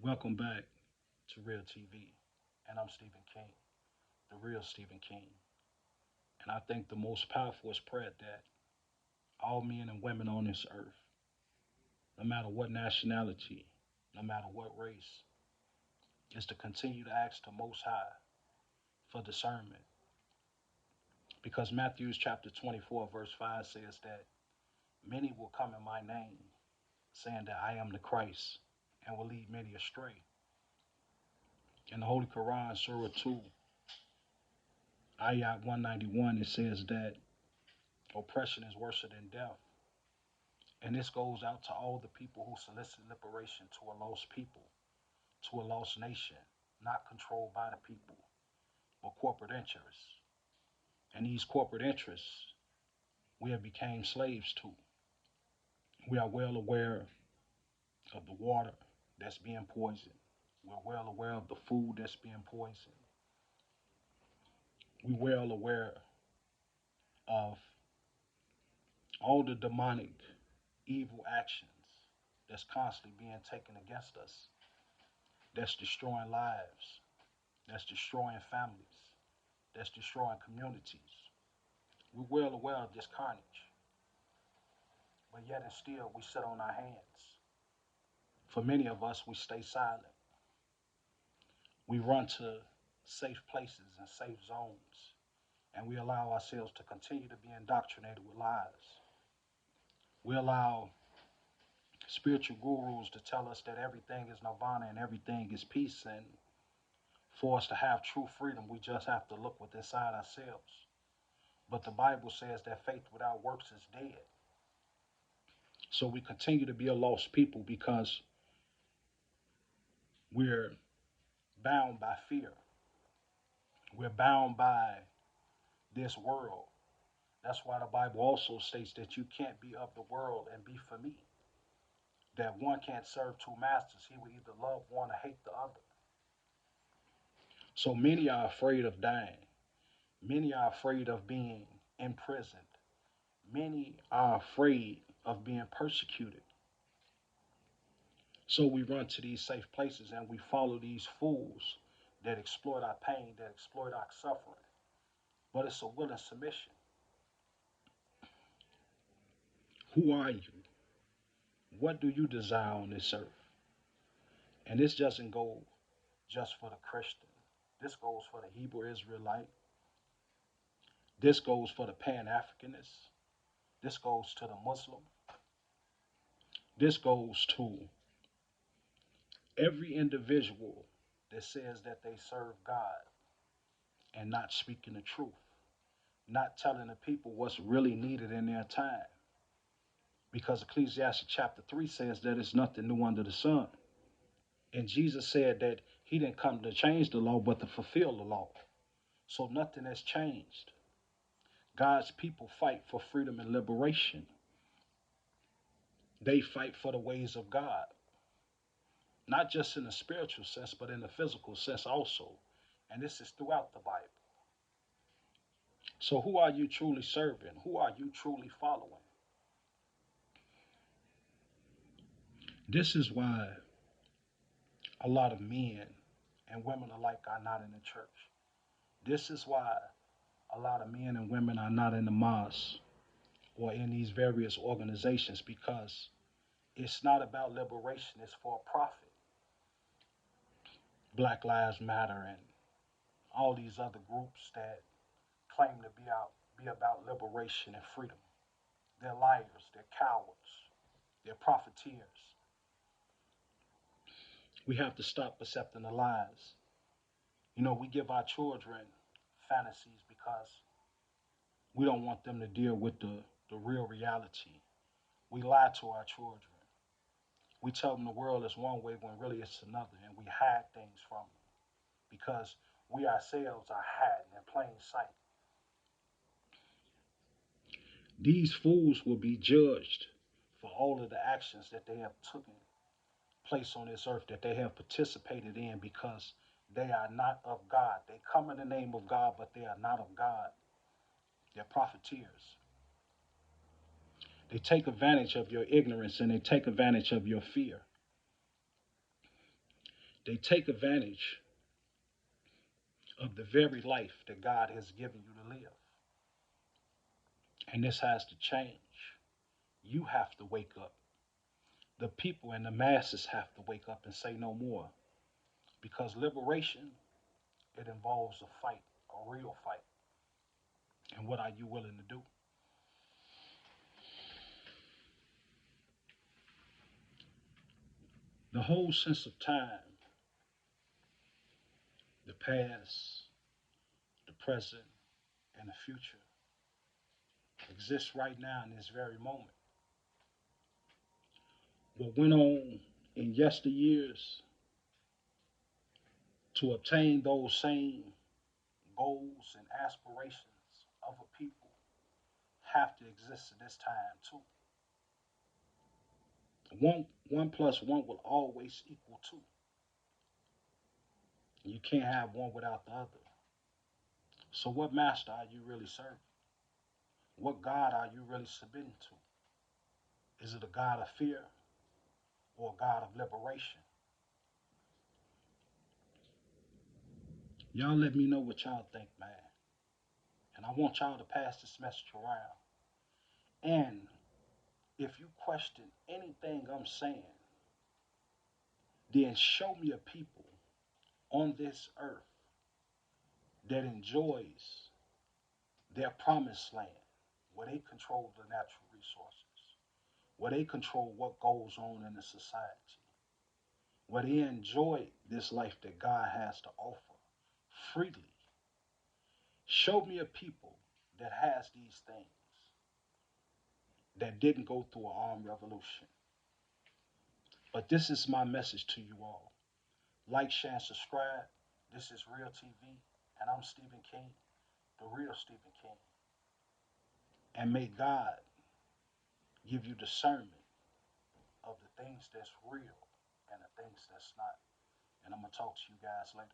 Welcome back to Real TV. And I'm Stephen King, the real Stephen King. And I think the most powerful spread that all men and women on this earth, no matter what nationality, no matter what race, is to continue to ask the Most High for discernment. Because Matthew chapter 24, verse 5 says that many will come in my name, saying that I am the Christ, and will lead many astray. In the Holy Quran, Surah 2, Ayat 191, it says that oppression is worse than death. And this goes out to all the people who solicit liberation to a lost people, to a lost nation, not controlled by the people, but corporate interests. And these corporate interests we have become slaves to. We are well aware of the water that's being poisoned. We're well aware of the food that's being poisoned. We're well aware of all the demonic, evil actions that's constantly being taken against us, that's destroying lives, that's destroying families, that's destroying communities. We're well aware of this carnage, but yet and still we sit on our hands. For many of us, we stay silent. We run to safe places and safe zones, and we allow ourselves to continue to be indoctrinated with lies. We allow spiritual gurus to tell us that everything is nirvana and everything is peace, and for us to have true freedom, we just have to look within inside ourselves. But the Bible says that faith without works is dead. So we continue to be a lost people because we're bound by fear. We're bound by this world. That's why the Bible also states that you can't be of the world and be for me. That one can't serve two masters. He will either love one or hate the other. So many are afraid of dying. Many are afraid of being imprisoned. Many are afraid of being persecuted. So we run to these safe places and we follow these fools that exploit our pain, that exploit our suffering. But it's a willing submission. Who are you? What do you desire on this earth? And this doesn't go just for the Christian. This goes for the Hebrew Israelite. This goes for the Pan Africanist. This goes to the Muslim. This goes to every individual that says that they serve God and not speaking the truth, not telling the people what's really needed in their time. Because Ecclesiastes chapter 3 says that it's nothing new under the sun. And Jesus said that he didn't come to change the law, but to fulfill the law. So nothing has changed. God's people fight for freedom and liberation. They fight for the ways of God, not just in the spiritual sense, but in the physical sense also. And this is throughout the Bible. So who are you truly serving? Who are you truly following? This is why a lot of men and women alike are not in the church. This is why a lot of men and women are not in the mosque or in these various organizations, because it's not about liberation, it's for profit. Black Lives Matter and all these other groups that claim to be about liberation and freedom. They're liars, they're cowards, they're profiteers. We have to stop accepting the lies. You know, we give our children fantasies because we don't want them to deal with the real reality. We lie to our children. We tell them the world is one way when really it's another, and we hide things from them because we ourselves are hiding in plain sight. These fools will be judged for all of the actions that they have taken place on this earth, that they have participated in, because they are not of God. They come in the name of God, but they are not of God. They're profiteers. They take advantage of your ignorance and they take advantage of your fear. They take advantage of the very life that God has given you to live. And this has to change. You have to wake up. The people and the masses have to wake up and say no more. Because liberation, it involves a fight, a real fight. And what are you willing to do? The whole sense of time, the past, the present, and the future exists right now in this very moment. What went on in yesteryears to obtain those same goals and aspirations of a people have to exist in this time too. One plus one will always equal two. You can't have one without the other. So what master are you really serving? What God are you really submitting to? Is it a God of fear or a God of liberation? Y'all let me know what y'all think, man. And I want y'all to pass this message around. And if you question anything I'm saying, then show me a people on this earth that enjoys their promised land, where they control the natural resources, where they control what goes on in the society, where they enjoy this life that God has to offer freely. Show me a people that has these things that didn't go through an armed revolution. But this is my message to you all. Like, share, and subscribe. This is Real TV, and I'm Stephen King, the real Stephen King. And may God give you discernment of the things that's real and the things that's not. And I'm going to talk to you guys later.